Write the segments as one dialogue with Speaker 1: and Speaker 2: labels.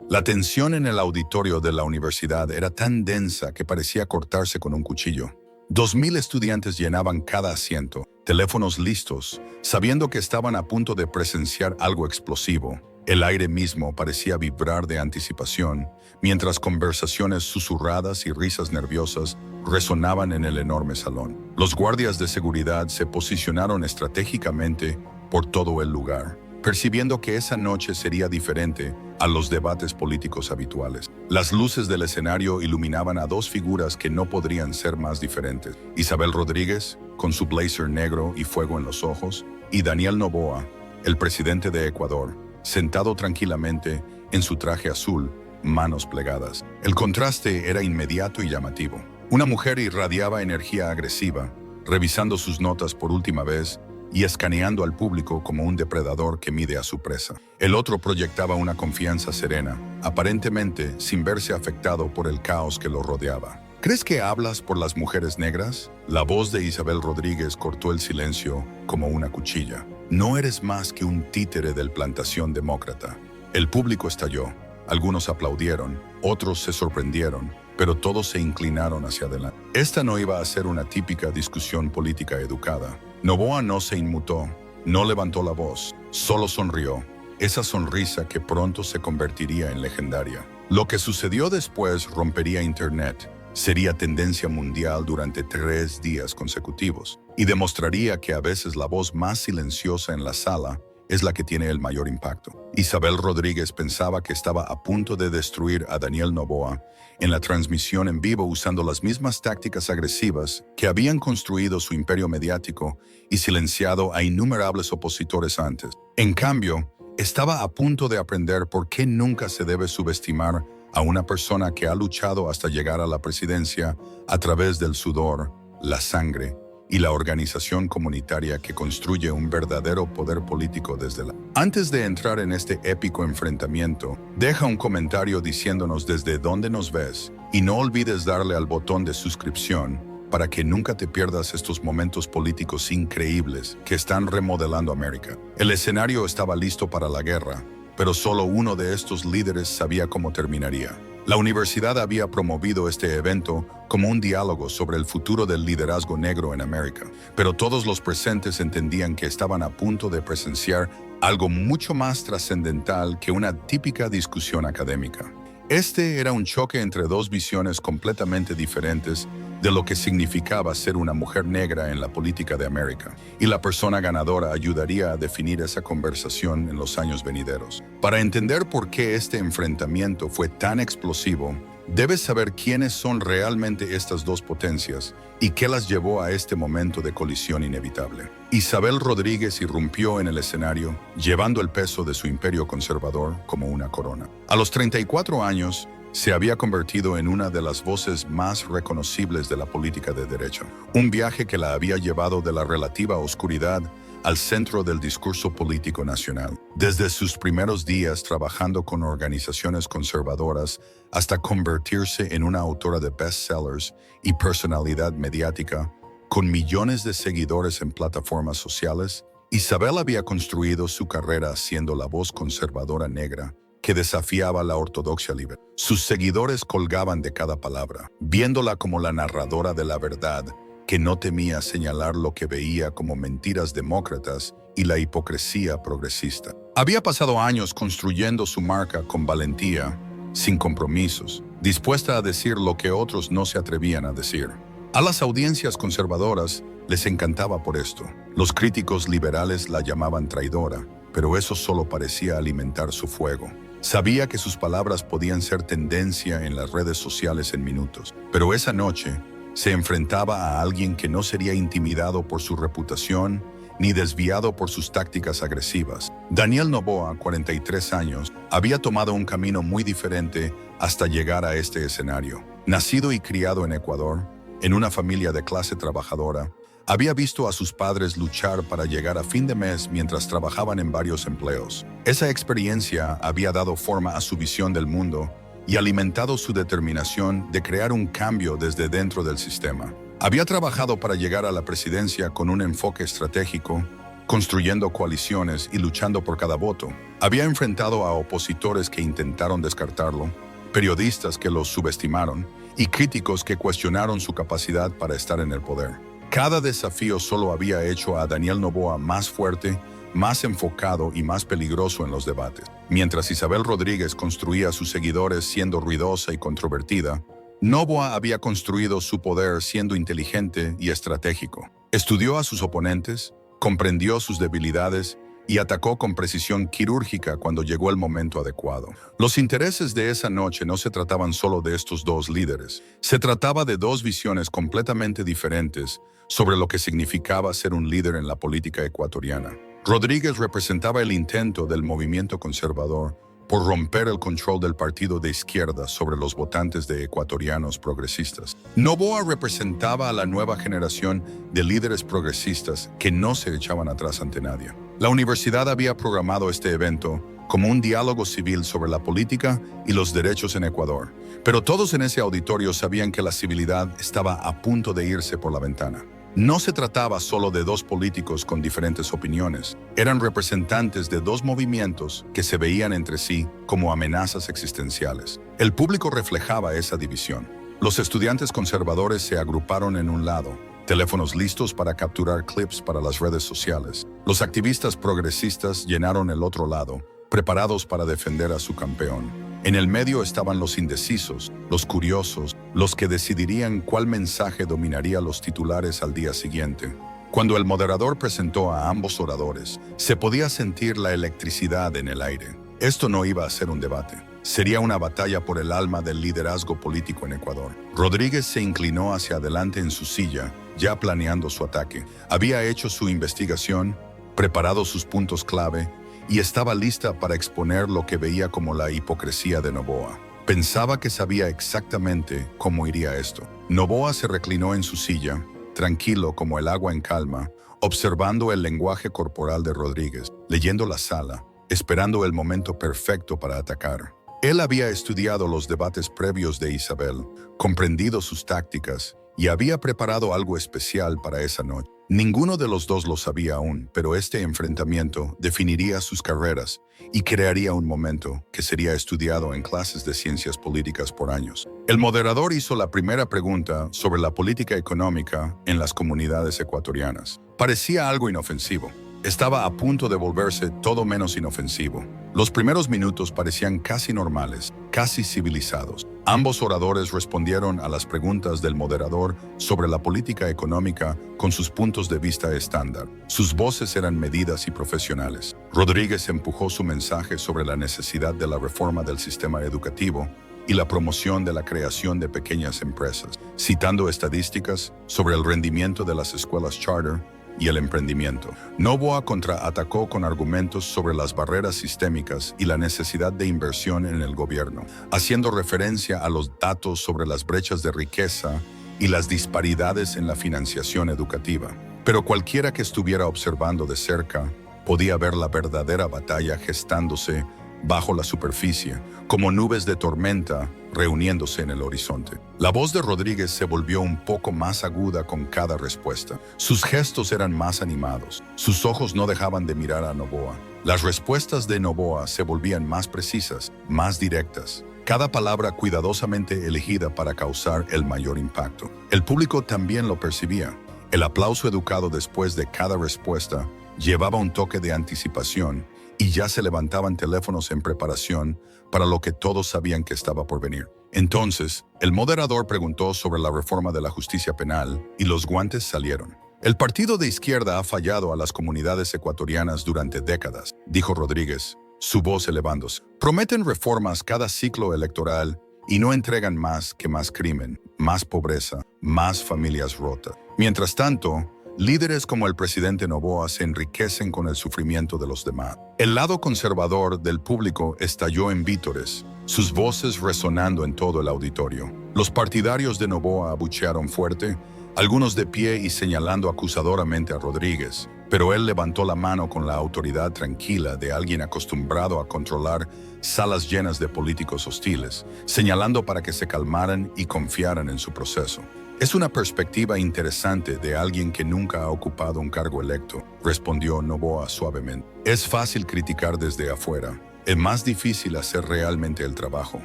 Speaker 1: La tensión en el auditorio de la universidad era tan densa que parecía cortarse con un cuchillo. 2000 estudiantes llenaban cada asiento, teléfonos listos, sabiendo que estaban a punto de presenciar algo explosivo. El aire mismo parecía vibrar de anticipación, mientras conversaciones susurradas y risas nerviosas resonaban en el enorme salón. Los guardias de seguridad se posicionaron estratégicamente por todo el lugar, percibiendo que esa noche sería diferente a los debates políticos habituales. Las luces del escenario iluminaban a dos figuras que no podrían ser más diferentes: Isabel Rodríguez, con su blazer negro y fuego en los ojos, y Daniel Noboa, el presidente de Ecuador, sentado tranquilamente en su traje azul, manos plegadas. El contraste era inmediato y llamativo. Una mujer irradiaba energía agresiva, revisando sus notas por última vez y escaneando al público como un depredador que mide a su presa. El otro proyectaba una confianza serena, aparentemente sin verse afectado por el caos que lo rodeaba. ¿Crees que hablas por las mujeres negras? La voz de Isabel Rodríguez cortó el silencio como una cuchilla. No eres más que un títere del plantación demócrata. El público estalló. Algunos aplaudieron, otros se sorprendieron, pero todos se inclinaron hacia adelante. Esta no iba a ser una típica discusión política educada. Noboa no se inmutó, no levantó la voz, solo sonrió. Esa sonrisa que pronto se convertiría en legendaria. Lo que sucedió después rompería Internet. Sería tendencia mundial durante 3 días consecutivos y demostraría que a veces la voz más silenciosa en la sala es la que tiene el mayor impacto. Isabel Rodríguez pensaba que estaba a punto de destruir a Daniel Noboa en la transmisión en vivo usando las mismas tácticas agresivas que habían construido su imperio mediático y silenciado a innumerables opositores antes. En cambio, estaba a punto de aprender por qué nunca se debe subestimar a una persona que ha luchado hasta llegar a la presidencia a través del sudor, la sangre y la organización comunitaria que construye un verdadero poder político desde la... Antes de entrar en este épico enfrentamiento, deja un comentario diciéndonos desde dónde nos ves y no olvides darle al botón de suscripción para que nunca te pierdas estos momentos políticos increíbles que están remodelando América. El escenario estaba listo para la guerra, pero solo uno de estos líderes sabía cómo terminaría. La universidad había promovido este evento como un diálogo sobre el futuro del liderazgo negro en América, pero todos los presentes entendían que estaban a punto de presenciar algo mucho más trascendental que una típica discusión académica. Este era un choque entre dos visiones completamente diferentes de lo que significaba ser una mujer negra en la política de América, y la persona ganadora ayudaría a definir esa conversación en los años venideros. Para entender por qué este enfrentamiento fue tan explosivo, debes saber quiénes son realmente estas dos potencias y qué las llevó a este momento de colisión inevitable. Isabel Rodríguez irrumpió en el escenario, llevando el peso de su imperio conservador como una corona. A los 34 años, se había convertido en una de las voces más reconocibles de la política de derecha. Un viaje que la había llevado de la relativa oscuridad al centro del discurso político nacional. Desde sus primeros días trabajando con organizaciones conservadoras hasta convertirse en una autora de bestsellers y personalidad mediática, con millones de seguidores en plataformas sociales, Isabel había construido su carrera siendo la voz conservadora negra que desafiaba la ortodoxia liberal. Sus seguidores colgaban de cada palabra, viéndola como la narradora de la verdad, que no temía señalar lo que veía como mentiras demócratas y la hipocresía progresista. Había pasado años construyendo su marca con valentía, sin compromisos, dispuesta a decir lo que otros no se atrevían a decir. A las audiencias conservadoras les encantaba por esto. Los críticos liberales la llamaban traidora, pero eso solo parecía alimentar su fuego. Sabía que sus palabras podían ser tendencia en las redes sociales en minutos, pero esa noche se enfrentaba a alguien que no sería intimidado por su reputación ni desviado por sus tácticas agresivas. Daniel Noboa, 43 años, había tomado un camino muy diferente hasta llegar a este escenario. Nacido y criado en Ecuador, en una familia de clase trabajadora, había visto a sus padres luchar para llegar a fin de mes mientras trabajaban en varios empleos. Esa experiencia había dado forma a su visión del mundo y alimentado su determinación de crear un cambio desde dentro del sistema. Había trabajado para llegar a la presidencia con un enfoque estratégico construyendo coaliciones y luchando por cada voto. Había enfrentado a opositores que intentaron descartarlo, periodistas que los subestimaron y críticos que cuestionaron su capacidad para estar en el poder. Cada desafío solo había hecho a Daniel Noboa más fuerte, más enfocado y más peligroso en los debates. Mientras Isabel Rodríguez construía a sus seguidores siendo ruidosa y controvertida, Noboa había construido su poder siendo inteligente y estratégico. Estudió a sus oponentes, comprendió sus debilidades y atacó con precisión quirúrgica cuando llegó el momento adecuado. Los intereses de esa noche no se trataban solo de estos dos líderes. Se trataba de dos visiones completamente diferentes sobre lo que significaba ser un líder en la política ecuatoriana. Rodríguez representaba el intento del movimiento conservador por romper el control del partido de izquierda sobre los votantes de ecuatorianos progresistas. Noboa representaba a la nueva generación de líderes progresistas que no se echaban atrás ante nadie. La universidad había programado este evento como un diálogo civil sobre la política y los derechos en Ecuador, pero todos en ese auditorio sabían que la civilidad estaba a punto de irse por la ventana. No se trataba solo de dos políticos con diferentes opiniones. Eran representantes de dos movimientos que se veían entre sí como amenazas existenciales. El público reflejaba esa división. Los estudiantes conservadores se agruparon en un lado, teléfonos listos para capturar clips para las redes sociales. Los activistas progresistas llenaron el otro lado, preparados para defender a su campeón. En el medio estaban los indecisos, los curiosos, los que decidirían cuál mensaje dominaría los titulares al día siguiente. Cuando el moderador presentó a ambos oradores, se podía sentir la electricidad en el aire. Esto no iba a ser un debate. Sería una batalla por el alma del liderazgo político en Ecuador. Rodríguez se inclinó hacia adelante en su silla, ya planeando su ataque. Había hecho su investigación, preparado sus puntos clave, y estaba lista para exponer lo que veía como la hipocresía de Noboa. Pensaba que sabía exactamente cómo iría esto. Noboa se reclinó en su silla, tranquilo como el agua en calma, observando el lenguaje corporal de Rodríguez, leyendo la sala, esperando el momento perfecto para atacar. Él había estudiado los debates previos de Isabel, comprendido sus tácticas y había preparado algo especial para esa noche. Ninguno de los dos lo sabía aún, pero este enfrentamiento definiría sus carreras y crearía un momento que sería estudiado en clases de ciencias políticas por años. El moderador hizo la primera pregunta sobre la política económica en las comunidades ecuatorianas. Parecía algo inofensivo. Estaba a punto de volverse todo menos inofensivo. Los primeros minutos parecían casi normales, casi civilizados. Ambos oradores respondieron a las preguntas del moderador sobre la política económica con sus puntos de vista estándar. Sus voces eran medidas y profesionales. Rodríguez empujó su mensaje sobre la necesidad de la reforma del sistema educativo y la promoción de la creación de pequeñas empresas, citando estadísticas sobre el rendimiento de las escuelas charter y el emprendimiento. Noboa contraatacó con argumentos sobre las barreras sistémicas y la necesidad de inversión en el gobierno, haciendo referencia a los datos sobre las brechas de riqueza y las disparidades en la financiación educativa. Pero cualquiera que estuviera observando de cerca podía ver la verdadera batalla gestándose bajo la superficie, como nubes de tormenta reuniéndose en el horizonte. La voz de Rodríguez se volvió un poco más aguda con cada respuesta. Sus gestos eran más animados. Sus ojos no dejaban de mirar a Noboa. Las respuestas de Noboa se volvían más precisas, más directas. Cada palabra cuidadosamente elegida para causar el mayor impacto. El público también lo percibía. El aplauso educado después de cada respuesta llevaba un toque de anticipación y ya se levantaban teléfonos en preparación para lo que todos sabían que estaba por venir. Entonces, el moderador preguntó sobre la reforma de la justicia penal y los guantes salieron. El partido de izquierda ha fallado a las comunidades ecuatorianas durante décadas, dijo Rodríguez, su voz elevándose. Prometen reformas cada ciclo electoral y no entregan más que más crimen, más pobreza, más familias rotas. Mientras tanto, líderes como el presidente Noboa se enriquecen con el sufrimiento de los demás. El lado conservador del público estalló en vítores, sus voces resonando en todo el auditorio. Los partidarios de Noboa abuchearon fuerte, algunos de pie y señalando acusadoramente a Rodríguez, pero él levantó la mano con la autoridad tranquila de alguien acostumbrado a controlar salas llenas de políticos hostiles, señalando para que se calmaran y confiaran en su proceso. Es una perspectiva interesante de alguien que nunca ha ocupado un cargo electo, respondió Noboa suavemente. Es fácil criticar desde afuera. Es más difícil hacer realmente el trabajo.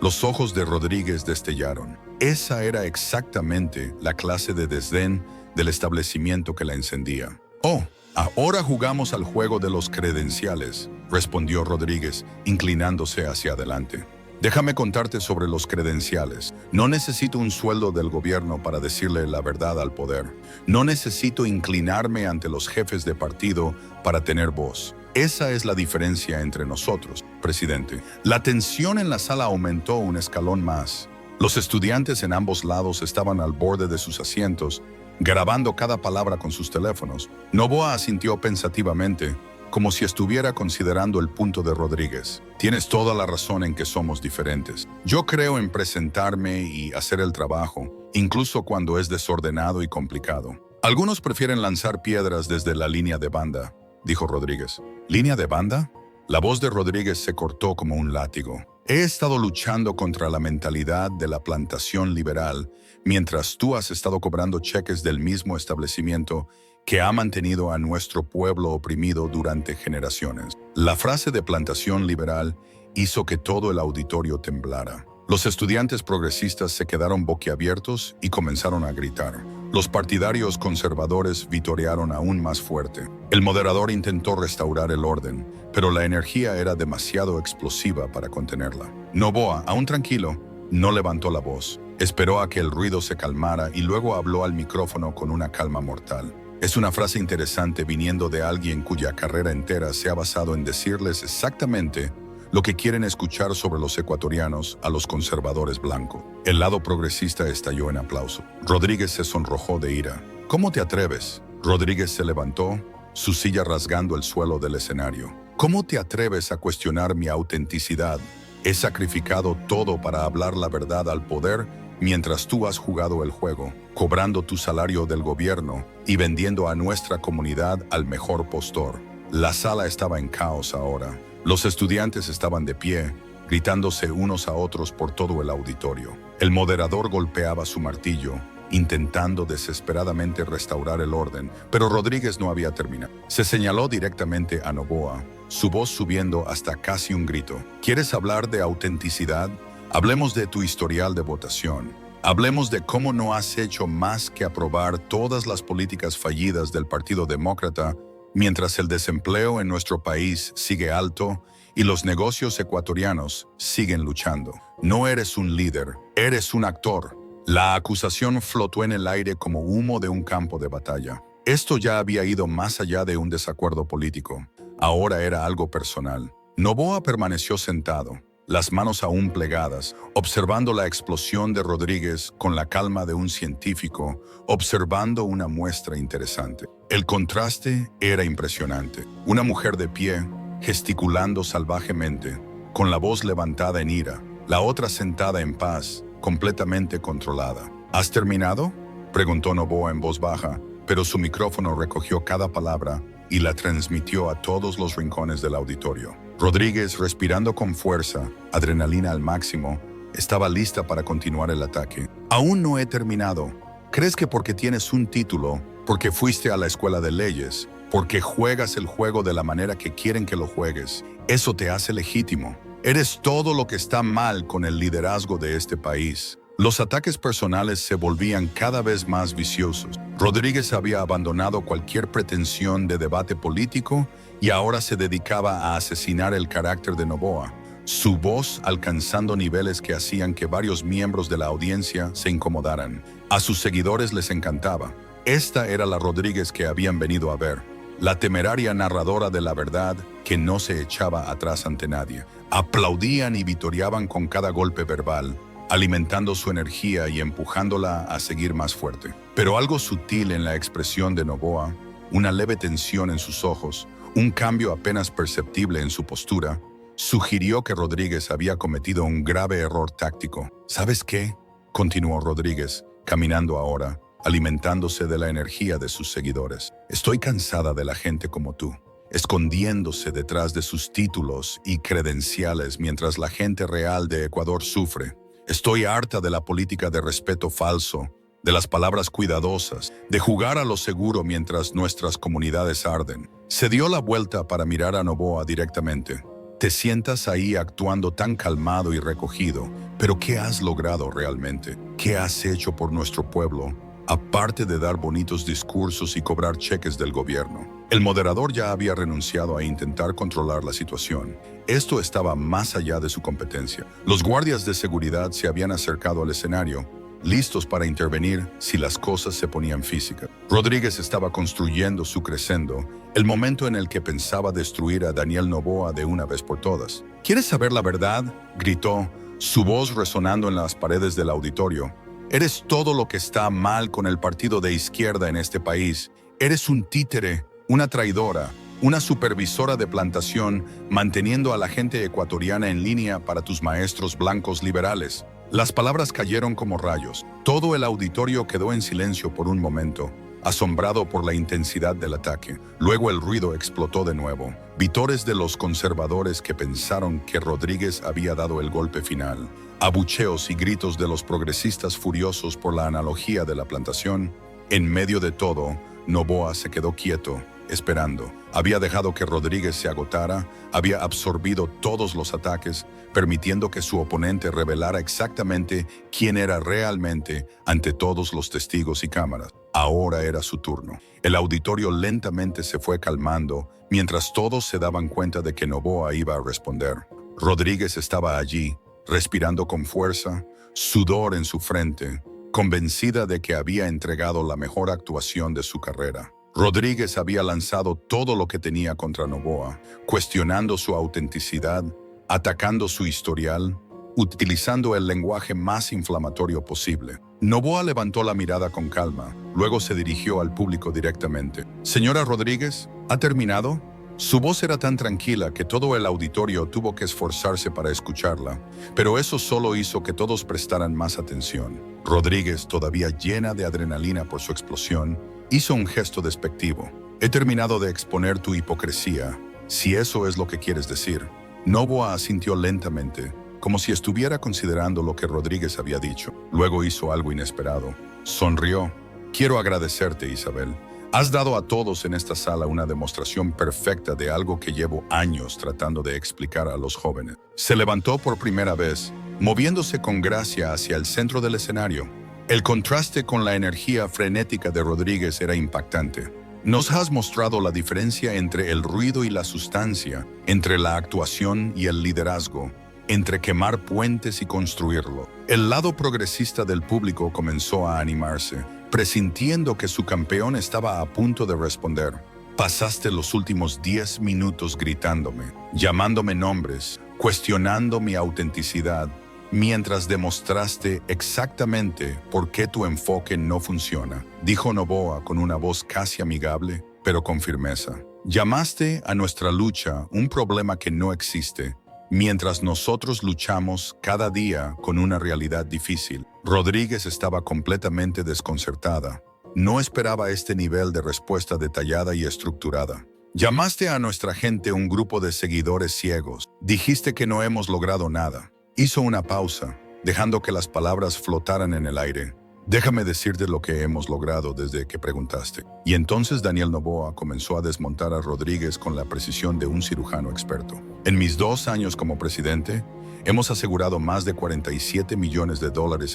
Speaker 1: Los ojos de Rodríguez destellaron. Esa era exactamente la clase de desdén del establecimiento que la encendía. «Oh, ahora jugamos al juego de los credenciales», respondió Rodríguez, inclinándose hacia adelante. «Déjame contarte sobre los credenciales. No necesito un sueldo del gobierno para decirle la verdad al poder. No necesito inclinarme ante los jefes de partido para tener voz. Esa es la diferencia entre nosotros, presidente». La tensión en la sala aumentó un escalón más. Los estudiantes en ambos lados estaban al borde de sus asientos, grabando cada palabra con sus teléfonos. Noboa asintió pensativamente, como si estuviera considerando el punto de Rodríguez. «Tienes toda la razón en que somos diferentes. Yo creo en presentarme y hacer el trabajo, incluso cuando es desordenado y complicado. Algunos prefieren lanzar piedras desde la línea de banda», dijo Rodríguez. «¿Línea de banda?». La voz de Rodríguez se cortó como un látigo. «He estado luchando contra la mentalidad de la plantación liberal, mientras tú has estado cobrando cheques del mismo establecimiento que ha mantenido a nuestro pueblo oprimido durante generaciones». La frase de plantación liberal hizo que todo el auditorio temblara. Los estudiantes progresistas se quedaron boquiabiertos y comenzaron a gritar. Los partidarios conservadores vitorearon aún más fuerte. El moderador intentó restaurar el orden, pero la energía era demasiado explosiva para contenerla. Noboa, aún tranquilo, no levantó la voz. Esperó a que el ruido se calmara y luego habló al micrófono con una calma mortal. Es una frase interesante viniendo de alguien cuya carrera entera se ha basado en decirles exactamente lo que quieren escuchar sobre los ecuatorianos a los conservadores blancos. El lado progresista estalló en aplauso. Rodríguez se sonrojó de ira. «¿Cómo te atreves?». Rodríguez se levantó, su silla rasgando el suelo del escenario. «¿Cómo te atreves a cuestionar mi autenticidad? He sacrificado todo para hablar la verdad al poder mientras tú has jugado el juego, cobrando tu salario del gobierno y vendiendo a nuestra comunidad al mejor postor». La sala estaba en caos ahora. Los estudiantes estaban de pie, gritándose unos a otros por todo el auditorio. El moderador golpeaba su martillo, intentando desesperadamente restaurar el orden, pero Rodríguez no había terminado. Se señaló directamente a Noboa, su voz subiendo hasta casi un grito. «¿Quieres hablar de autenticidad? Hablemos de tu historial de votación. Hablemos de cómo no has hecho más que aprobar todas las políticas fallidas del Partido Demócrata mientras el desempleo en nuestro país sigue alto y los negocios ecuatorianos siguen luchando. No eres un líder, eres un actor». La acusación flotó en el aire como humo de un campo de batalla. Esto ya había ido más allá de un desacuerdo político. Ahora era algo personal. Noboa permaneció sentado, las manos aún plegadas, observando la explosión de Rodríguez con la calma de un científico, observando una muestra interesante. El contraste era impresionante. Una mujer de pie, gesticulando salvajemente, con la voz levantada en ira, la otra sentada en paz, completamente controlada. «¿Has terminado?», preguntó Noboa en voz baja, pero su micrófono recogió cada palabra y la transmitió a todos los rincones del auditorio. Rodríguez, respirando con fuerza, adrenalina al máximo, estaba lista para continuar el ataque. «Aún no he terminado. ¿Crees que porque tienes un título, porque fuiste a la escuela de leyes, porque juegas el juego de la manera que quieren que lo juegues, eso te hace legítimo? Eres todo lo que está mal con el liderazgo de este país». Los ataques personales se volvían cada vez más viciosos. Rodríguez había abandonado cualquier pretensión de debate político y ahora se dedicaba a asesinar el carácter de Noboa, su voz alcanzando niveles que hacían que varios miembros de la audiencia se incomodaran. A sus seguidores les encantaba. Esta era la Rodríguez que habían venido a ver, la temeraria narradora de la verdad que no se echaba atrás ante nadie. Aplaudían y vitoreaban con cada golpe verbal, alimentando su energía y empujándola a seguir más fuerte. Pero algo sutil en la expresión de Noboa, una leve tensión en sus ojos, un cambio apenas perceptible en su postura, sugirió que Rodríguez había cometido un grave error táctico. «¿Sabes qué?», continuó Rodríguez, caminando ahora, alimentándose de la energía de sus seguidores. «Estoy cansada de la gente como tú, escondiéndose detrás de sus títulos y credenciales mientras la gente real de Ecuador sufre. Estoy harta de la política de respeto falso de las palabras cuidadosas, de jugar a lo seguro mientras nuestras comunidades arden. Se dio la vuelta para mirar a Noboa directamente. Te sientas ahí actuando tan calmado y recogido, pero ¿qué has logrado realmente? ¿Qué has hecho por nuestro pueblo? Aparte de dar bonitos discursos y cobrar cheques del gobierno. El moderador ya había renunciado a intentar controlar la situación. Esto estaba más allá de su competencia. Los guardias de seguridad se habían acercado al escenario, listos para intervenir si las cosas se ponían físicas. Rodríguez estaba construyendo su crescendo, el momento en el que pensaba destruir a Daniel Noboa de una vez por todas. ¿Quieres saber la verdad?, gritó, su voz resonando en las paredes del auditorio. Eres todo lo que está mal con el partido de izquierda en este país. Eres un títere, una traidora, una supervisora de plantación, manteniendo a la gente ecuatoriana en línea para tus maestros blancos liberales. Las palabras cayeron como rayos. Todo el auditorio quedó en silencio por un momento, asombrado por la intensidad del ataque. Luego el ruido explotó de nuevo. Vítores de los conservadores que pensaron que Rodríguez había dado el golpe final. Abucheos y gritos de los progresistas furiosos por la analogía de la plantación. En medio de todo, Noboa se quedó quieto, esperando. Había dejado que Rodríguez se agotara, había absorbido todos los ataques, permitiendo que su oponente revelara exactamente quién era realmente ante todos los testigos y cámaras. Ahora era su turno. El auditorio lentamente se fue calmando, mientras todos se daban cuenta de que Noboa iba a responder. Rodríguez estaba allí, respirando con fuerza, sudor en su frente, convencida de que había entregado la mejor actuación de su carrera. Rodríguez había lanzado todo lo que tenía contra Noboa, cuestionando su autenticidad, atacando su historial, utilizando el lenguaje más inflamatorio posible. Noboa levantó la mirada con calma, luego se dirigió al público directamente. «Señora Rodríguez, ¿ha terminado?» Su voz era tan tranquila que todo el auditorio tuvo que esforzarse para escucharla, pero eso solo hizo que todos prestaran más atención. Rodríguez, todavía llena de adrenalina por su explosión, hizo un gesto despectivo. «He terminado de exponer tu hipocresía, si eso es lo que quieres decir». Noboa asintió lentamente, como si estuviera considerando lo que Rodríguez había dicho. Luego hizo algo inesperado. Sonrió. «Quiero agradecerte, Isabel. Has dado a todos en esta sala una demostración perfecta de algo que llevo años tratando de explicar a los jóvenes». Se levantó por primera vez, moviéndose con gracia hacia el centro del escenario. El contraste con la energía frenética de Rodríguez era impactante. «Nos has mostrado la diferencia entre el ruido y la sustancia, entre la actuación y el liderazgo, entre quemar puentes y construirlo». El lado progresista del público comenzó a animarse, presintiendo que su campeón estaba a punto de responder. «Pasaste los últimos 10 minutos gritándome, llamándome nombres, cuestionando mi autenticidad, mientras demostraste exactamente por qué tu enfoque no funciona», dijo Noboa con una voz casi amigable, pero con firmeza. «Llamaste a nuestra lucha un problema que no existe, mientras nosotros luchamos cada día con una realidad difícil». Rodríguez estaba completamente desconcertada. No esperaba este nivel de respuesta detallada y estructurada. «Llamaste a nuestra gente un grupo de seguidores ciegos. Dijiste que no hemos logrado nada». Hizo una pausa, dejando que las palabras flotaran en el aire. «Déjame decirte lo que hemos logrado desde que preguntaste». Y entonces Daniel Noboa comenzó a desmontar a Rodríguez con la precisión de un cirujano experto. «En mis 2 años como presidente, hemos asegurado más de $47 millones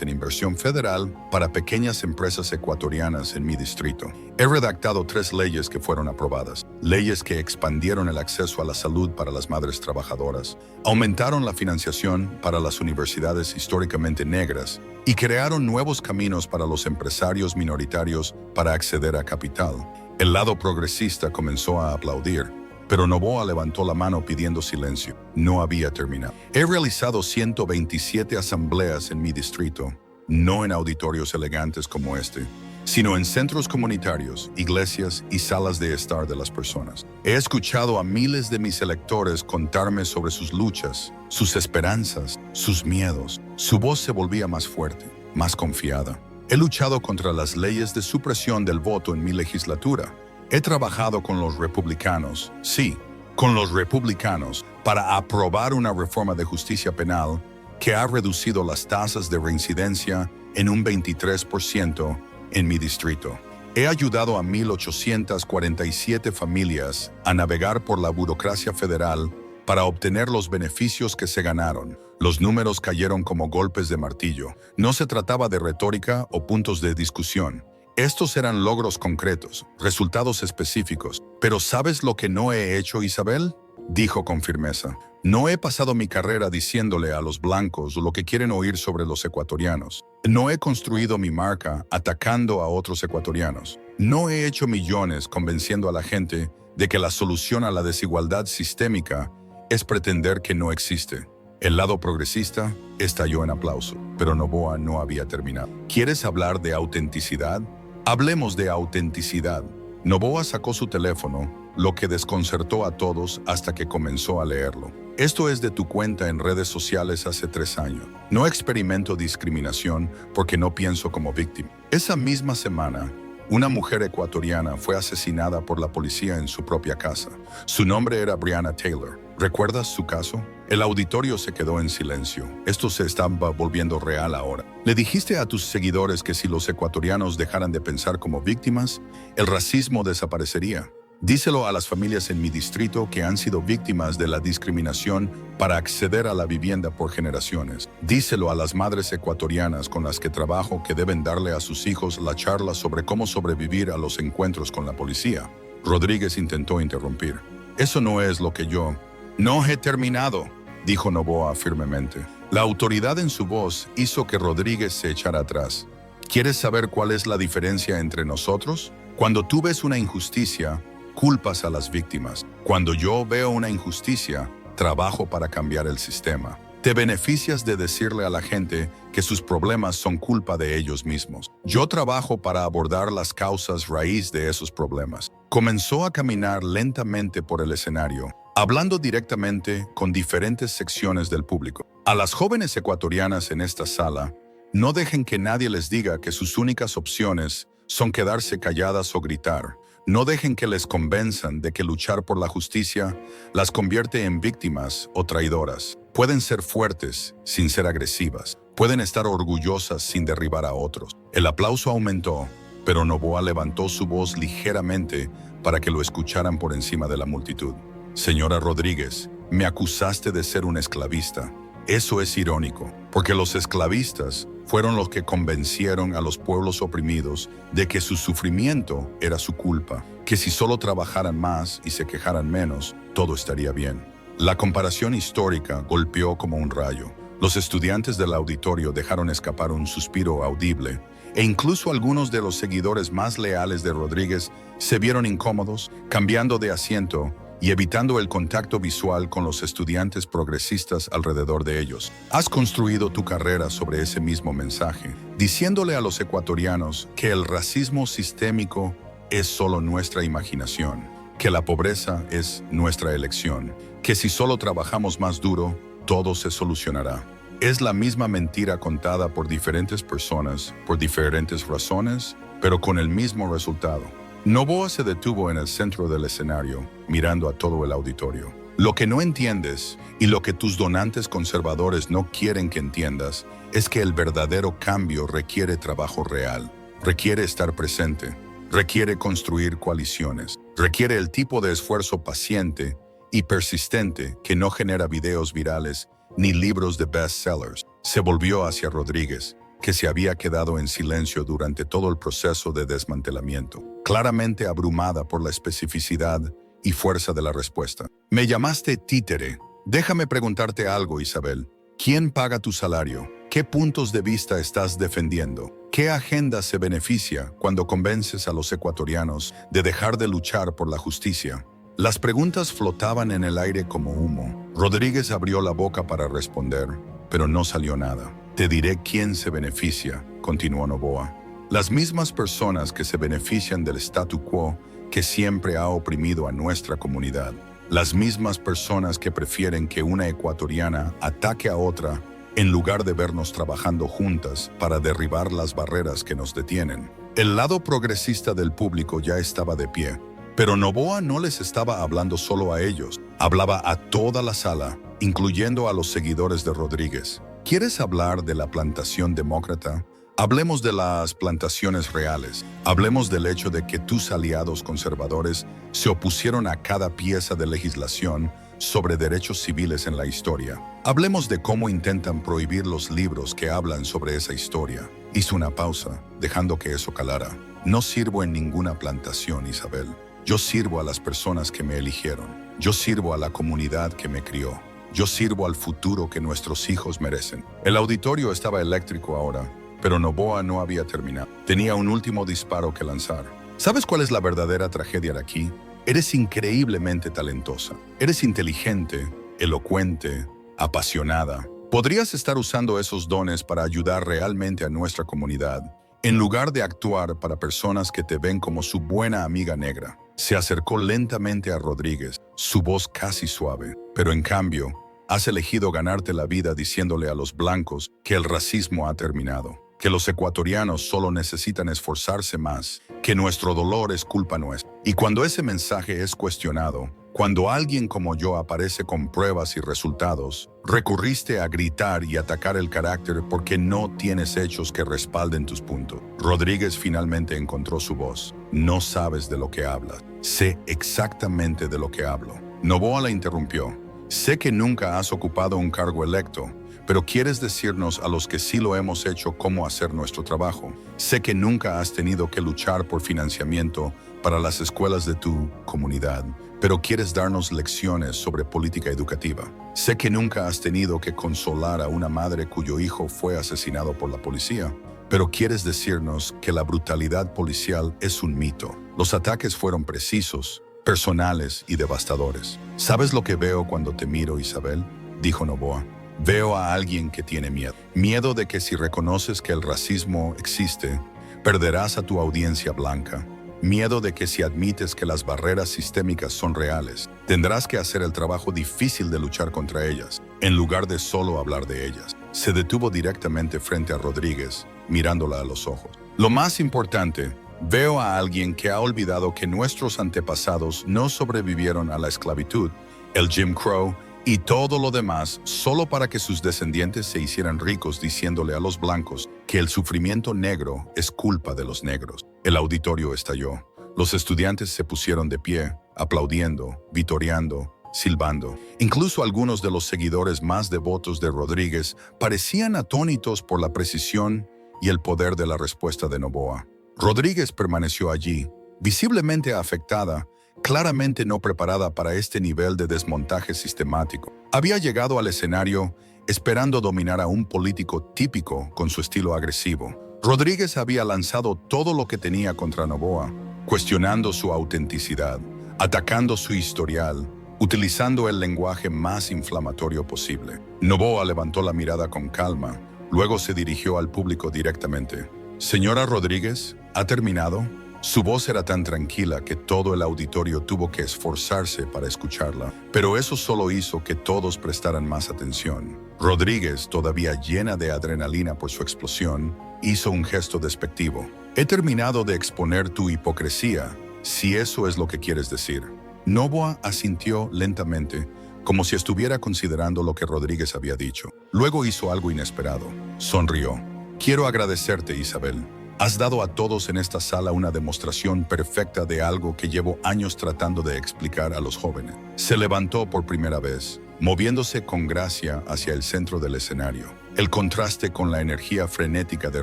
Speaker 1: en inversión federal para pequeñas empresas ecuatorianas en mi distrito. He redactado 3 leyes que fueron aprobadas. Leyes que expandieron el acceso a la salud para las madres trabajadoras, aumentaron la financiación para las universidades históricamente negras y crearon nuevos caminos para los empresarios minoritarios para acceder a capital». El lado progresista comenzó a aplaudir, pero Noboa levantó la mano pidiendo silencio. No había terminado. «He realizado 127 asambleas en mi distrito, no en auditorios elegantes como este, sino en centros comunitarios, iglesias y salas de estar de las personas. He escuchado a miles de mis electores contarme sobre sus luchas, sus esperanzas, sus miedos». Su voz se volvía más fuerte, más confiada. «He luchado contra las leyes de supresión del voto en mi legislatura. He trabajado con los republicanos, sí, con los republicanos, para aprobar una reforma de justicia penal que ha reducido las tasas de reincidencia en un 23% en mi distrito. He ayudado a 1,847 familias a navegar por la burocracia federal para obtener los beneficios que se ganaron. Los números cayeron como golpes de martillo. No se trataba de retórica o puntos de discusión. Estos eran logros concretos, resultados específicos. ¿Pero sabes lo que no he hecho, Isabel?, dijo con firmeza. No he pasado mi carrera diciéndole a los blancos lo que quieren oír sobre los ecuatorianos. No he construido mi marca atacando a otros ecuatorianos. No he hecho millones convenciendo a la gente de que la solución a la desigualdad sistémica es pretender que no existe. El lado progresista estalló en aplauso, pero Noboa no había terminado. ¿Quieres hablar de autenticidad? Hablemos de autenticidad. Noboa sacó su teléfono, lo que desconcertó a todos hasta que comenzó a leerlo. Esto es de tu cuenta en redes sociales hace 3 años. No experimento discriminación porque no pienso como víctima. Esa misma semana, una mujer ecuatoriana fue asesinada por la policía en su propia casa. Su nombre era Breonna Taylor. ¿Recuerdas su caso? El auditorio se quedó en silencio. Esto se estaba volviendo real ahora. ¿Le dijiste a tus seguidores que si los ecuatorianos dejaran de pensar como víctimas, el racismo desaparecería? Díselo a las familias en mi distrito que han sido víctimas de la discriminación para acceder a la vivienda por generaciones. Díselo a las madres ecuatorianas con las que trabajo que deben darle a sus hijos la charla sobre cómo sobrevivir a los encuentros con la policía. Rodríguez intentó interrumpir. Eso no es lo que yo... No he terminado, dijo Noboa firmemente. La autoridad en su voz hizo que Rodríguez se echara atrás. ¿Quieres saber cuál es la diferencia entre nosotros? Cuando tú ves una injusticia, culpas a las víctimas. Cuando yo veo una injusticia, trabajo para cambiar el sistema. Te beneficias de decirle a la gente que sus problemas son culpa de ellos mismos. Yo trabajo para abordar las causas raíz de esos problemas. Comenzó a caminar lentamente por el escenario, hablando directamente con diferentes secciones del público. A las jóvenes ecuatorianas en esta sala, no dejen que nadie les diga que sus únicas opciones son quedarse calladas o gritar. No dejen que les convenzan de que luchar por la justicia las convierte en víctimas o traidoras. Pueden ser fuertes sin ser agresivas. Pueden estar orgullosas sin derribar a otros. El aplauso aumentó, pero Noboa levantó su voz ligeramente para que lo escucharan por encima de la multitud. Señora Rodríguez, me acusaste de ser un esclavista. Eso es irónico, porque los esclavistas fueron los que convencieron a los pueblos oprimidos de que su sufrimiento era su culpa, que si solo trabajaran más y se quejaran menos, todo estaría bien. La comparación histórica golpeó como un rayo. Los estudiantes del auditorio dejaron escapar un suspiro audible, e incluso algunos de los seguidores más leales de Rodríguez se vieron incómodos, cambiando de asiento y evitando el contacto visual con los estudiantes progresistas alrededor de ellos. Has construido tu carrera sobre ese mismo mensaje, diciéndole a los ecuatorianos que el racismo sistémico es solo nuestra imaginación, que la pobreza es nuestra elección, que si solo trabajamos más duro, todo se solucionará. Es la misma mentira contada por diferentes personas, por diferentes razones, pero con el mismo resultado. Noboa se detuvo en el centro del escenario, mirando a todo el auditorio. Lo que no entiendes, y lo que tus donantes conservadores no quieren que entiendas, es que el verdadero cambio requiere trabajo real, requiere estar presente, requiere construir coaliciones, requiere el tipo de esfuerzo paciente y persistente que no genera videos virales ni libros de bestsellers. Se volvió hacia Rodríguez, que se había quedado en silencio durante todo el proceso de desmantelamiento, claramente abrumada por la especificidad y fuerza de la respuesta. Me llamaste títere. Déjame preguntarte algo, Isabel. ¿Quién paga tu salario? ¿Qué puntos de vista estás defendiendo? ¿Qué agenda se beneficia cuando convences a los ecuatorianos de dejar de luchar por la justicia? Las preguntas flotaban en el aire como humo. Rodríguez abrió la boca para responder, pero no salió nada. Te diré quién se beneficia, continuó Noboa. Las mismas personas que se benefician del statu quo que siempre ha oprimido a nuestra comunidad. Las mismas personas que prefieren que una ecuatoriana ataque a otra en lugar de vernos trabajando juntas para derribar las barreras que nos detienen. El lado progresista del público ya estaba de pie, pero Noboa no les estaba hablando solo a ellos. Hablaba a toda la sala, incluyendo a los seguidores de Rodríguez. ¿Quieres hablar de la plantación demócrata? Hablemos de las plantaciones reales. Hablemos del hecho de que tus aliados conservadores se opusieron a cada pieza de legislación sobre derechos civiles en la historia. Hablemos de cómo intentan prohibir los libros que hablan sobre esa historia. Hizo una pausa, dejando que eso calara. No sirvo en ninguna plantación, Isabel. Yo sirvo a las personas que me eligieron. Yo sirvo a la comunidad que me crió. Yo sirvo al futuro que nuestros hijos merecen. El auditorio estaba eléctrico ahora, pero Noboa no había terminado. Tenía un último disparo que lanzar. ¿Sabes cuál es la verdadera tragedia de aquí? Eres increíblemente talentosa. Eres inteligente, elocuente, apasionada. Podrías estar usando esos dones para ayudar realmente a nuestra comunidad, en lugar de actuar para personas que te ven como su buena amiga negra. Se acercó lentamente a Rodríguez, su voz casi suave, pero en cambio, has elegido ganarte la vida diciéndole a los blancos que el racismo ha terminado, que los ecuatorianos solo necesitan esforzarse más, que nuestro dolor es culpa nuestra. Y cuando ese mensaje es cuestionado, cuando alguien como yo aparece con pruebas y resultados, recurriste a gritar y atacar el carácter porque no tienes hechos que respalden tus puntos. Rodríguez finalmente encontró su voz. No sabes de lo que hablas. Sé exactamente de lo que hablo. Noboa la interrumpió. Sé que nunca has ocupado un cargo electo, pero ¿quieres decirnos a los que sí lo hemos hecho cómo hacer nuestro trabajo? Sé que nunca has tenido que luchar por financiamiento para las escuelas de tu comunidad, pero ¿quieres darnos lecciones sobre política educativa? Sé que nunca has tenido que consolar a una madre cuyo hijo fue asesinado por la policía, pero ¿quieres decirnos que la brutalidad policial es un mito? Los ataques fueron precisos, personales y devastadores. ¿Sabes lo que veo cuando te miro, Isabel?, dijo Noboa. Veo a alguien que tiene miedo. Miedo de que si reconoces que el racismo existe, perderás a tu audiencia blanca. Miedo de que si admites que las barreras sistémicas son reales, tendrás que hacer el trabajo difícil de luchar contra ellas, en lugar de solo hablar de ellas. Se detuvo directamente frente a Rodríguez, mirándola a los ojos. Lo más importante, veo a alguien que ha olvidado que nuestros antepasados no sobrevivieron a la esclavitud, el Jim Crow y todo lo demás solo para que sus descendientes se hicieran ricos diciéndole a los blancos que el sufrimiento negro es culpa de los negros. El auditorio estalló. Los estudiantes se pusieron de pie, aplaudiendo, vitoreando, silbando. Incluso algunos de los seguidores más devotos de Rodríguez parecían atónitos por la precisión y el poder de la respuesta de Noboa. Rodríguez permaneció allí, visiblemente afectada, claramente no preparada para este nivel de desmontaje sistemático. Había llegado al escenario esperando dominar a un político típico con su estilo agresivo. Rodríguez había lanzado todo lo que tenía contra Noboa, cuestionando su autenticidad, atacando su historial, utilizando el lenguaje más inflamatorio posible. Noboa levantó la mirada con calma, luego se dirigió al público directamente. «Señora Rodríguez, ¿ha terminado?» Su voz era tan tranquila que todo el auditorio tuvo que esforzarse para escucharla, pero eso solo hizo que todos prestaran más atención. Rodríguez, todavía llena de adrenalina por su explosión, hizo un gesto despectivo. «He terminado de exponer tu hipocresía, si eso es lo que quieres decir». Noboa asintió lentamente, como si estuviera considerando lo que Rodríguez había dicho. Luego hizo algo inesperado. Sonrió. «Quiero agradecerte, Isabel. Has dado a todos en esta sala una demostración perfecta de algo que llevo años tratando de explicar a los jóvenes». Se levantó por primera vez, moviéndose con gracia hacia el centro del escenario. El contraste con la energía frenética de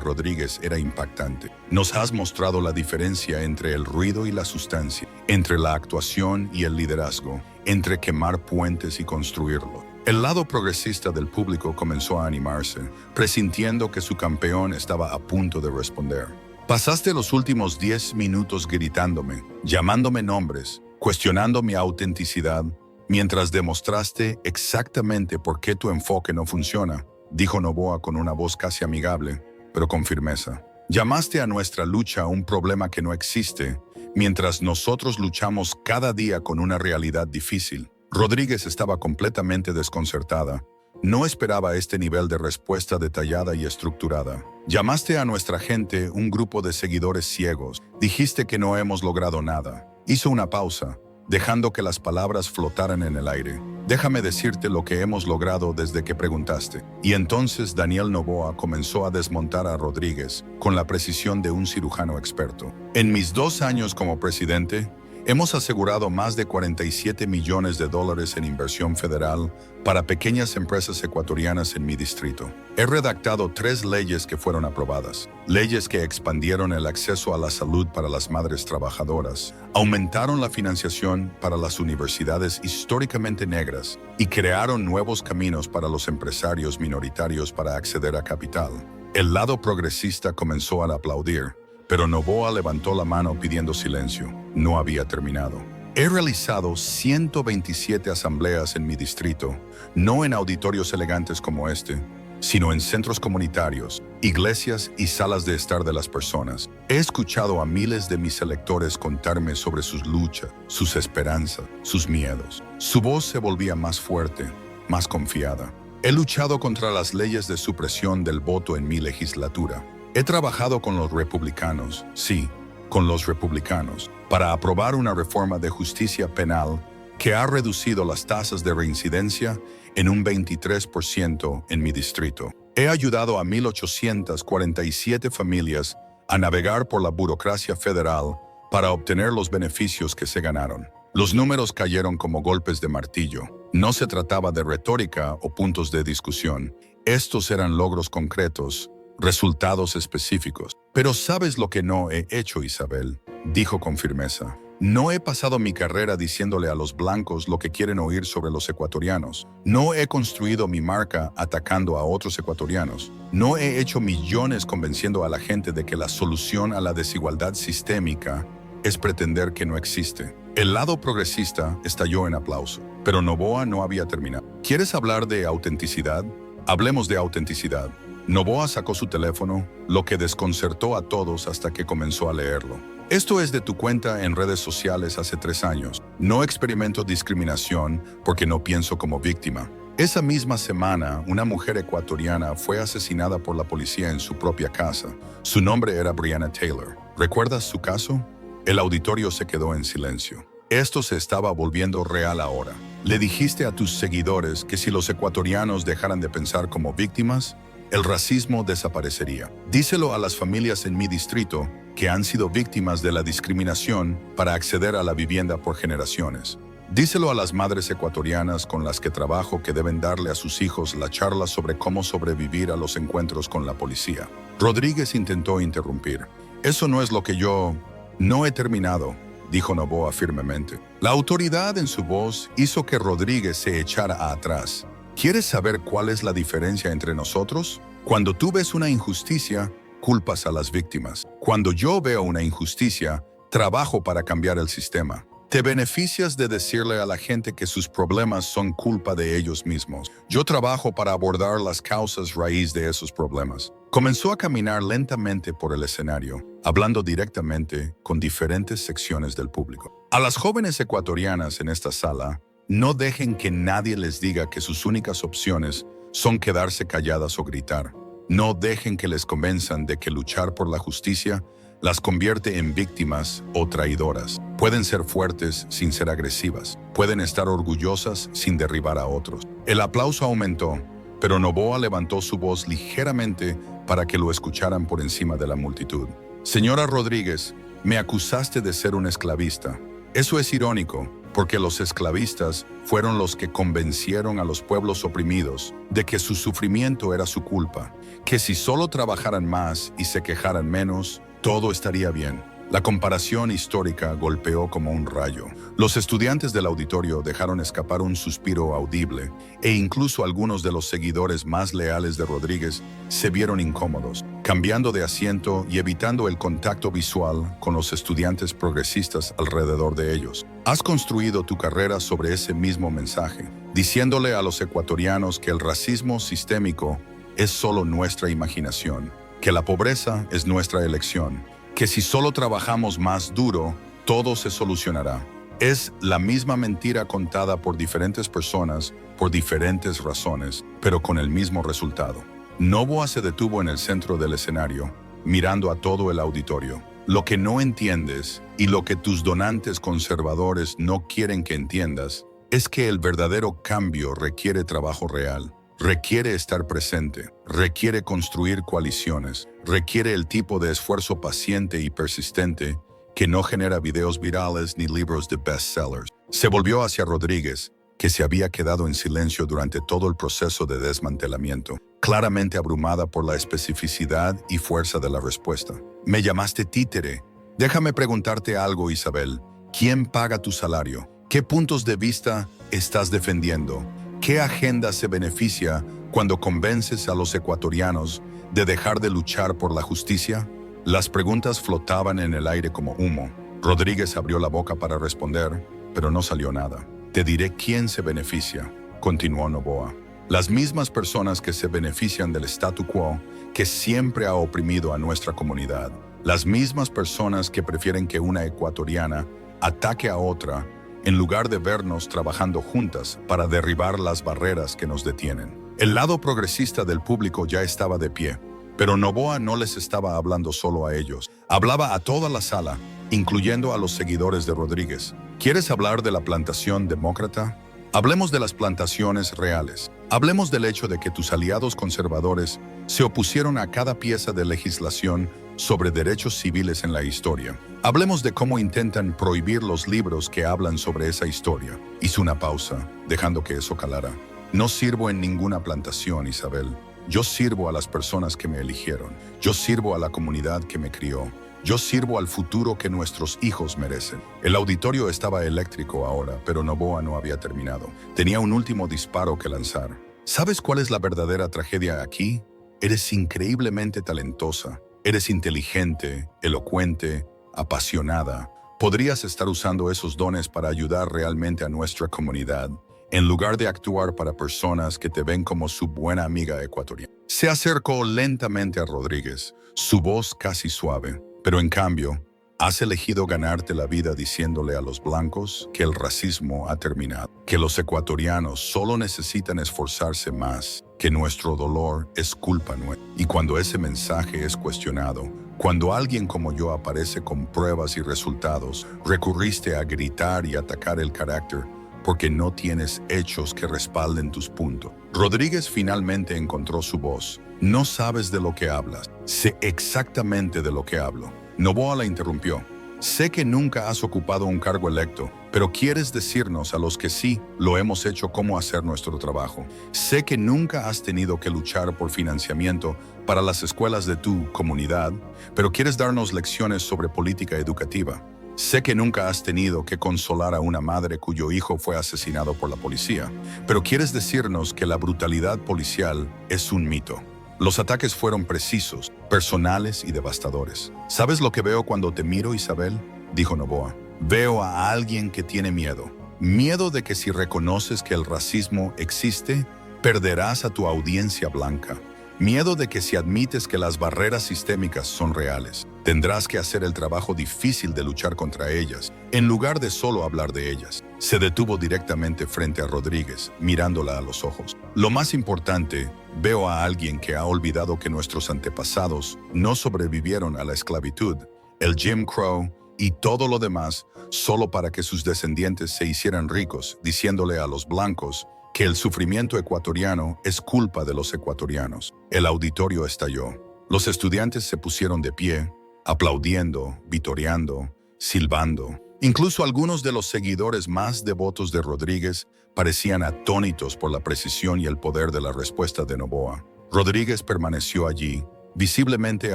Speaker 1: Rodríguez era impactante. «Nos has mostrado la diferencia entre el ruido y la sustancia, entre la actuación y el liderazgo, entre quemar puentes y construirlos». El lado progresista del público comenzó a animarse, presintiendo que su campeón estaba a punto de responder. «Pasaste los últimos 10 minutos gritándome, llamándome nombres, cuestionando mi autenticidad, mientras demostraste exactamente por qué tu enfoque no funciona», dijo Noboa con una voz casi amigable, pero con firmeza. «Llamaste a nuestra lucha un problema que no existe, mientras nosotros luchamos cada día con una realidad difícil». Rodríguez estaba completamente desconcertada. No esperaba este nivel de respuesta detallada y estructurada. «Llamaste a nuestra gente un grupo de seguidores ciegos. Dijiste que no hemos logrado nada». Hizo una pausa, dejando que las palabras flotaran en el aire. Déjame decirte lo que hemos logrado desde que preguntaste. Y entonces Daniel Noboa comenzó a desmontar a Rodríguez con la precisión de un cirujano experto. En mis 2 años como presidente, hemos asegurado más de 47 millones de dólares en inversión federal para pequeñas empresas ecuatorianas en mi distrito. He redactado 3 leyes que fueron aprobadas. Leyes que expandieron el acceso a la salud para las madres trabajadoras, aumentaron la financiación para las universidades históricamente negras y crearon nuevos caminos para los empresarios minoritarios para acceder a capital. El lado progresista comenzó a aplaudir, pero Noboa levantó la mano pidiendo silencio. No había terminado. He realizado 127 asambleas en mi distrito, no en auditorios elegantes como este, sino en centros comunitarios, iglesias y salas de estar de las personas. He escuchado a miles de mis electores contarme sobre sus luchas, sus esperanzas, sus miedos. Su voz se volvía más fuerte, más confiada. He luchado contra las leyes de supresión del voto en mi legislatura. He trabajado con los republicanos, sí, con los republicanos, para aprobar una reforma de justicia penal que ha reducido las tasas de reincidencia en un 23% en mi distrito. He ayudado a 1,847 familias a navegar por la burocracia federal para obtener los beneficios que se ganaron. Los números cayeron como golpes de martillo. No se trataba de retórica o puntos de discusión. Estos eran logros concretos, resultados específicos. Pero ¿sabes lo que no he hecho, Isabel?, dijo con firmeza. No he pasado mi carrera diciéndole a los blancos lo que quieren oír sobre los ecuatorianos. No he construido mi marca atacando a otros ecuatorianos. No he hecho millones convenciendo a la gente de que la solución a la desigualdad sistémica es pretender que no existe. El lado progresista estalló en aplauso, pero Noboa no había terminado. ¿Quieres hablar de autenticidad? Hablemos de autenticidad. Noboa sacó su teléfono, lo que desconcertó a todos hasta que comenzó a leerlo. Esto es de tu cuenta en redes sociales hace 3 años. No experimento discriminación porque no pienso como víctima. Esa misma semana, una mujer ecuatoriana fue asesinada por la policía en su propia casa. Su nombre era Breonna Taylor. ¿Recuerdas su caso? El auditorio se quedó en silencio. Esto se estaba volviendo real ahora. ¿Le dijiste a tus seguidores que si los ecuatorianos dejaran de pensar como víctimas, el racismo desaparecería? Díselo a las familias en mi distrito que han sido víctimas de la discriminación para acceder a la vivienda por generaciones. Díselo a las madres ecuatorianas con las que trabajo que deben darle a sus hijos la charla sobre cómo sobrevivir a los encuentros con la policía. Rodríguez intentó interrumpir. Eso no es lo que yo... No he terminado, dijo Noboa firmemente. La autoridad en su voz hizo que Rodríguez se echara atrás. ¿Quieres saber cuál es la diferencia entre nosotros? Cuando tú ves una injusticia, culpas a las víctimas. Cuando yo veo una injusticia, trabajo para cambiar el sistema. Te beneficias de decirle a la gente que sus problemas son culpa de ellos mismos. Yo trabajo para abordar las causas raíz de esos problemas. Comenzó a caminar lentamente por el escenario, hablando directamente con diferentes secciones del público. A las jóvenes ecuatorianas en esta sala, no dejen que nadie les diga que sus únicas opciones son quedarse calladas o gritar. No dejen que les convenzan de que luchar por la justicia las convierte en víctimas o traidoras. Pueden ser fuertes sin ser agresivas. Pueden estar orgullosas sin derribar a otros. El aplauso aumentó, pero Noboa levantó su voz ligeramente para que lo escucharan por encima de la multitud. Señora Rodríguez, me acusaste de ser un esclavista. Eso es irónico, porque los esclavistas fueron los que convencieron a los pueblos oprimidos de que su sufrimiento era su culpa, que si solo trabajaran más y se quejaran menos, todo estaría bien. La comparación histórica golpeó como un rayo. Los estudiantes del auditorio dejaron escapar un suspiro audible e incluso algunos de los seguidores más leales de Rodríguez se vieron incómodos, cambiando de asiento y evitando el contacto visual con los estudiantes progresistas alrededor de ellos. Has construido tu carrera sobre ese mismo mensaje, diciéndole a los ecuatorianos que el racismo sistémico es solo nuestra imaginación, que la pobreza es nuestra elección, que si solo trabajamos más duro, todo se solucionará. Es la misma mentira contada por diferentes personas, por diferentes razones, pero con el mismo resultado. Noboa se detuvo en el centro del escenario, mirando a todo el auditorio. Lo que no entiendes y lo que tus donantes conservadores no quieren que entiendas es que el verdadero cambio requiere trabajo real, requiere estar presente, requiere construir coaliciones, requiere el tipo de esfuerzo paciente y persistente que no genera videos virales ni libros de bestsellers. Se volvió hacia Rodríguez, que se había quedado en silencio durante todo el proceso de desmantelamiento, claramente abrumada por la especificidad y fuerza de la respuesta. Me llamaste títere. Déjame preguntarte algo, Isabel. ¿Quién paga tu salario? ¿Qué puntos de vista estás defendiendo? ¿Qué agenda se beneficia cuando convences a los ecuatorianos de dejar de luchar por la justicia? Las preguntas flotaban en el aire como humo. Rodríguez abrió la boca para responder, pero no salió nada. Te diré quién se beneficia, continuó Noboa. Las mismas personas que se benefician del statu quo que siempre ha oprimido a nuestra comunidad. Las mismas personas que prefieren que una ecuatoriana ataque a otra en lugar de vernos trabajando juntas para derribar las barreras que nos detienen. El lado progresista del público ya estaba de pie, pero Noboa no les estaba hablando solo a ellos. Hablaba a toda la sala, incluyendo a los seguidores de Rodríguez. ¿Quieres hablar de la plantación demócrata? Hablemos de las plantaciones reales. Hablemos del hecho de que tus aliados conservadores se opusieron a cada pieza de legislación sobre derechos civiles en la historia. Hablemos de cómo intentan prohibir los libros que hablan sobre esa historia. Hizo una pausa, dejando que eso calara. No sirvo en ninguna plantación, Isabel. Yo sirvo a las personas que me eligieron. Yo sirvo a la comunidad que me crió. Yo sirvo al futuro que nuestros hijos merecen. El auditorio estaba eléctrico ahora, pero Noboa no había terminado. Tenía un último disparo que lanzar. ¿Sabes cuál es la verdadera tragedia aquí? Eres increíblemente talentosa. Eres inteligente, elocuente, apasionada. Podrías estar usando esos dones para ayudar realmente a nuestra comunidad, en lugar de actuar para personas que te ven como su buena amiga ecuatoriana. Se acercó lentamente a Rodríguez, su voz casi suave. Pero en cambio, has elegido ganarte la vida diciéndole a los blancos que el racismo ha terminado, que los ecuatorianos solo necesitan esforzarse más, que nuestro dolor es culpa nuestra. Y cuando ese mensaje es cuestionado, cuando alguien como yo aparece con pruebas y resultados, recurriste a gritar y atacar el carácter porque no tienes hechos que respalden tus puntos. Rodríguez finalmente encontró su voz. No sabes de lo que hablas. Sé exactamente de lo que hablo. Noboa la interrumpió. Sé que nunca has ocupado un cargo electo, pero quieres decirnos a los que sí lo hemos hecho cómo hacer nuestro trabajo. Sé que nunca has tenido que luchar por financiamiento para las escuelas de tu comunidad, pero quieres darnos lecciones sobre política educativa. Sé que nunca has tenido que consolar a una madre cuyo hijo fue asesinado por la policía, pero quieres decirnos que la brutalidad policial es un mito. Los ataques fueron precisos, personales y devastadores. ¿Sabes lo que veo cuando te miro, Isabel?, dijo Noboa. Veo a alguien que tiene miedo. Miedo de que si reconoces que el racismo existe, perderás a tu audiencia blanca. Miedo de que si admites que las barreras sistémicas son reales, tendrás que hacer el trabajo difícil de luchar contra ellas, en lugar de solo hablar de ellas. Se detuvo directamente frente a Rodríguez, mirándola a los ojos. Lo más importante, veo a alguien que ha olvidado que nuestros antepasados no sobrevivieron a la esclavitud, el Jim Crow y todo lo demás, solo para que sus descendientes se hicieran ricos, diciéndole a los blancos que el sufrimiento ecuatoriano es culpa de los ecuatorianos. El auditorio estalló. Los estudiantes se pusieron de pie, aplaudiendo, vitoreando, silbando. Incluso algunos de los seguidores más devotos de Rodríguez parecían atónitos por la precisión y el poder de la respuesta de Noboa. Rodríguez permaneció allí, visiblemente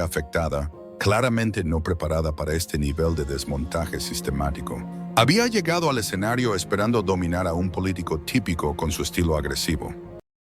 Speaker 1: afectada, claramente no preparada para este nivel de desmontaje sistemático. Había llegado al escenario esperando dominar a un político típico con su estilo agresivo.